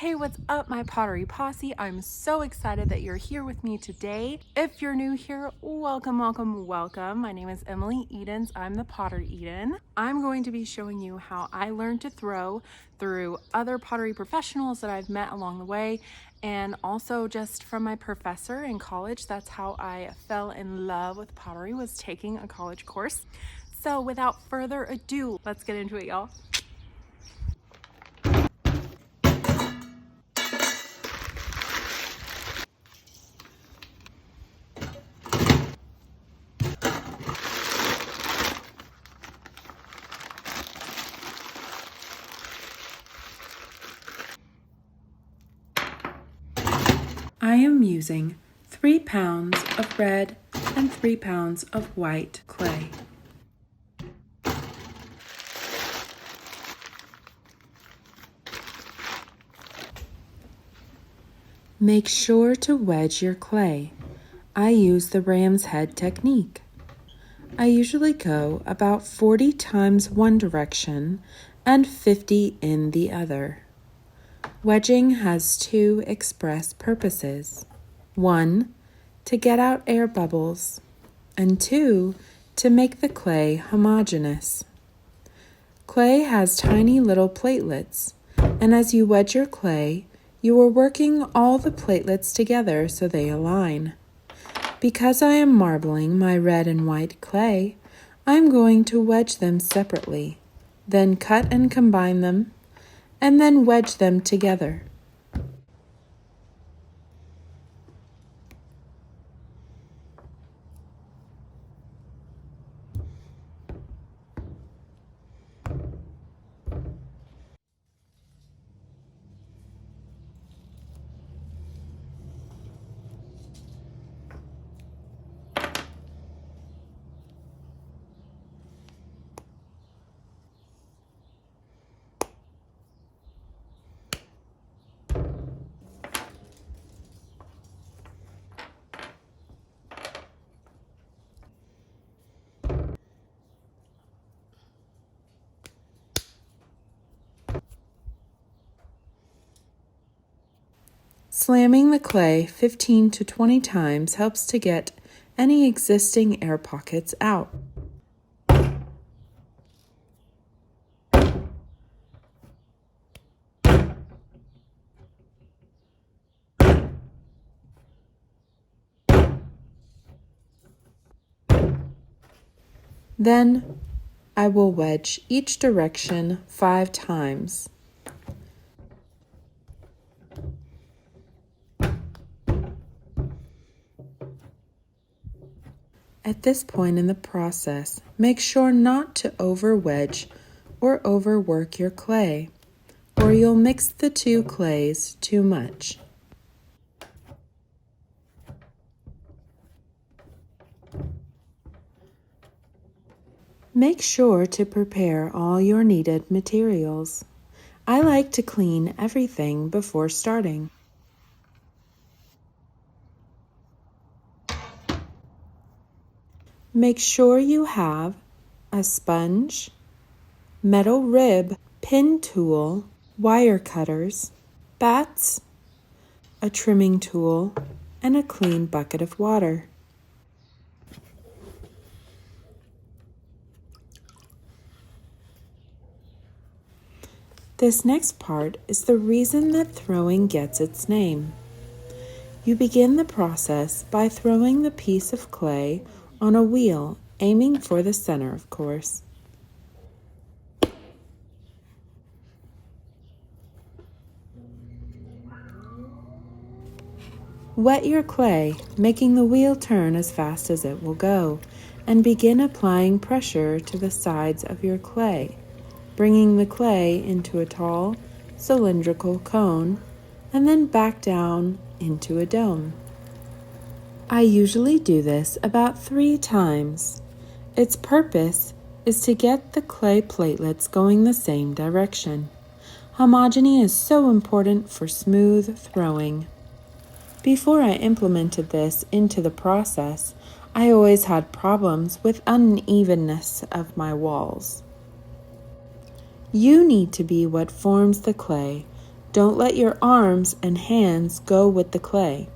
Hey, what's up, my pottery posse? I'm so excited that you're here with me today. If you're new here, welcome, welcome, welcome. My name is Emily Edens. I'm the PotterEden. I'm going to be showing you how I learned to throw through other pottery professionals that I've met along the way, and also just from my professor in college. That's how I fell in love with pottery, was taking a college course. So without further ado, let's get into it, y'all. I am using 3 pounds of red and 3 pounds of white clay. Make sure to wedge your clay. I use the ram's head technique. I usually go about 40 times one direction and 50 in the other. Wedging has 2 express purposes. 1, to get out air bubbles, and 2, to make the clay homogeneous. Clay has tiny little platelets, and as you wedge your clay, you are working all the platelets together so they align. Because I am marbling my red and white clay, I'm going to wedge them separately, then cut and combine them, and then wedge them together. Slamming the clay 15 to 20 times helps to get any existing air pockets out. Then I will wedge each direction 5 times. At this point in the process, make sure not to over-wedge or overwork your clay, or you'll mix the 2 clays too much. Make sure to prepare all your needed materials. I like to clean everything before starting. Make sure you have a sponge, metal rib, pin tool, wire cutters, bats, a trimming tool, and a clean bucket of water. This next part is the reason that throwing gets its name. You begin the process by throwing the piece of clay on a wheel, aiming for the center, of course. Wet your clay, making the wheel turn as fast as it will go, and begin applying pressure to the sides of your clay, bringing the clay into a tall, cylindrical cone, and then back down into a dome. I usually do this about 3 times. Its purpose is to get the clay platelets going the same direction. Homogeny is so important for smooth throwing. Before I implemented this into the process, I always had problems with unevenness of my walls. You need to be what forms the clay, Don't let your arms and hands go with the clay.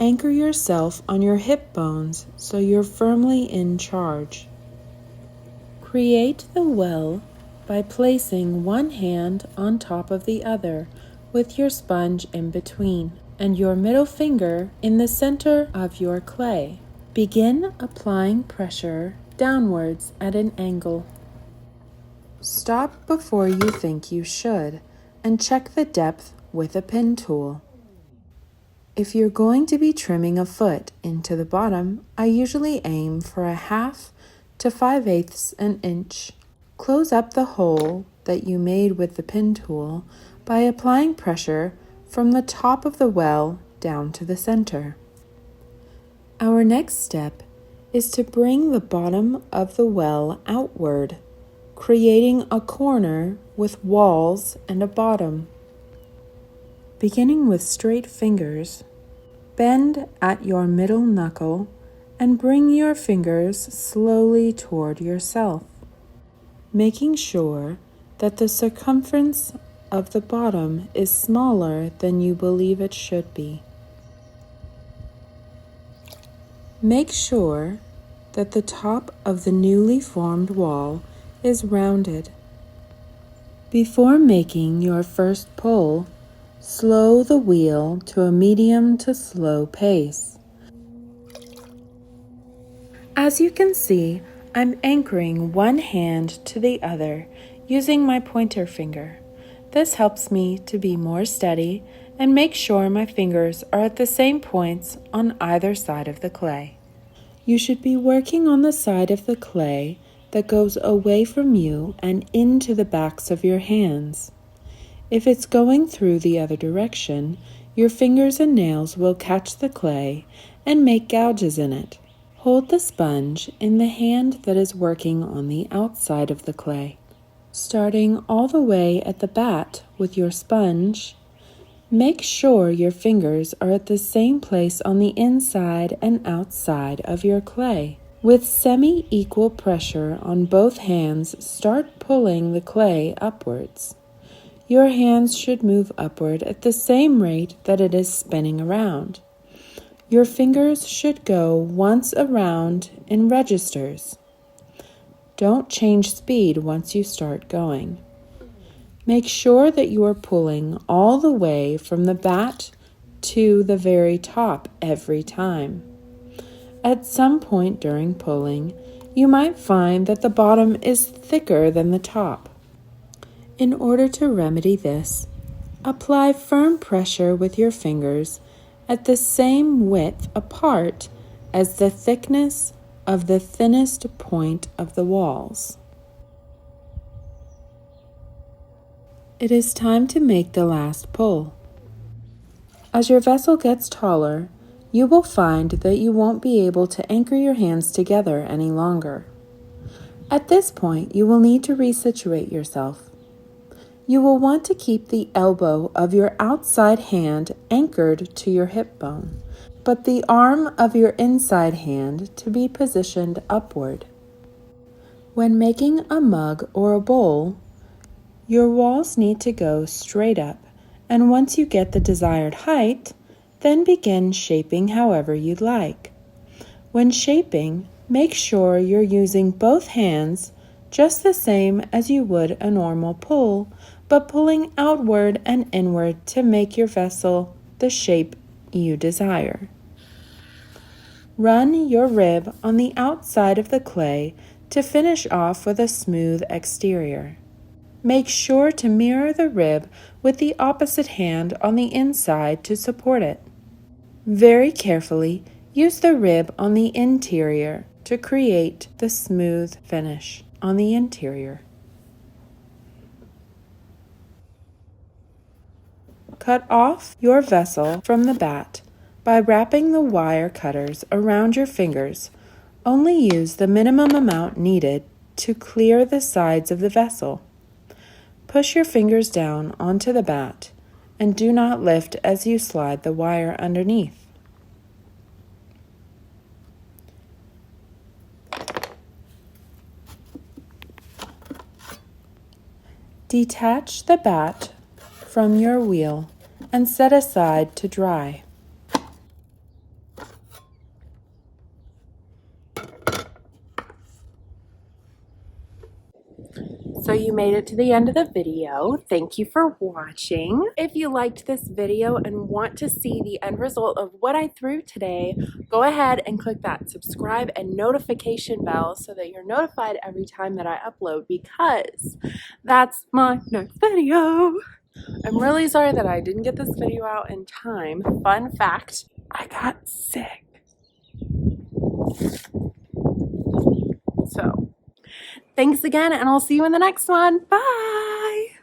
Anchor yourself on your hip bones so you're firmly in charge. Create the well by placing one hand on top of the other with your sponge in between and your middle finger in the center of your clay. Begin applying pressure downwards at an angle. Stop before you think you should and check the depth with a pin tool. If you're going to be trimming a foot into the bottom, I usually aim for a 1/2 to 5/8 an inch. Close up the hole that you made with the pin tool by applying pressure from the top of the well down to the center. Our next step is to bring the bottom of the well outward, creating a corner with walls and a bottom. Beginning with straight fingers, bend at your middle knuckle and bring your fingers slowly toward yourself, making sure that the circumference of the bottom is smaller than you believe it should be. Make sure that the top of the newly formed wall is rounded. Before making your first pull, slow the wheel to a medium to slow pace. As you can see, I'm anchoring one hand to the other using my pointer finger. This helps me to be more steady and make sure my fingers are at the same points on either side of the clay. You should be working on the side of the clay that goes away from you and into the backs of your hands. If it's going through the other direction, your fingers and nails will catch the clay and make gouges in it. Hold the sponge in the hand that is working on the outside of the clay. Starting all the way at the bat with your sponge, make sure your fingers are at the same place on the inside and outside of your clay. With semi-equal pressure on both hands, start pulling the clay upwards. Your hands should move upward at the same rate that it is spinning around. Your fingers should go once around in registers. Don't change speed once you start going. Make sure that you are pulling all the way from the bat to the very top every time. At some point during pulling, you might find that the bottom is thicker than the top. In order to remedy this, apply firm pressure with your fingers at the same width apart as the thickness of the thinnest point of the walls. It is time to make the last pull. As your vessel gets taller, you will find that you won't be able to anchor your hands together any longer. At this point, you will need to resituate yourself. You will want to keep the elbow of your outside hand anchored to your hip bone, but the arm of your inside hand to be positioned upward. When making a mug or a bowl, your walls need to go straight up, and once you get the desired height, then begin shaping however you'd like. When shaping, make sure you're using both hands just the same as you would a normal pull, but pulling outward and inward to make your vessel the shape you desire. Run your rib on the outside of the clay to finish off with a smooth exterior. Make sure to mirror the rib with the opposite hand on the inside to support it. Very carefully, use the rib on the interior to create the smooth finish on the interior. Cut off your vessel from the bat by wrapping the wire cutters around your fingers. Only use the minimum amount needed to clear the sides of the vessel. Push your fingers down onto the bat and do not lift as you slide the wire underneath. Detach the bat from your wheel and set aside to dry. So you made it to the end of the video. Thank you for watching. If you liked this video and want to see the end result of what I threw today, go ahead and click that subscribe and notification bell so that you're notified every time that I upload, because that's my next video. I'm really sorry that I didn't get this video out in time. Fun fact, I got sick. So thanks again, and I'll see you in the next one. Bye!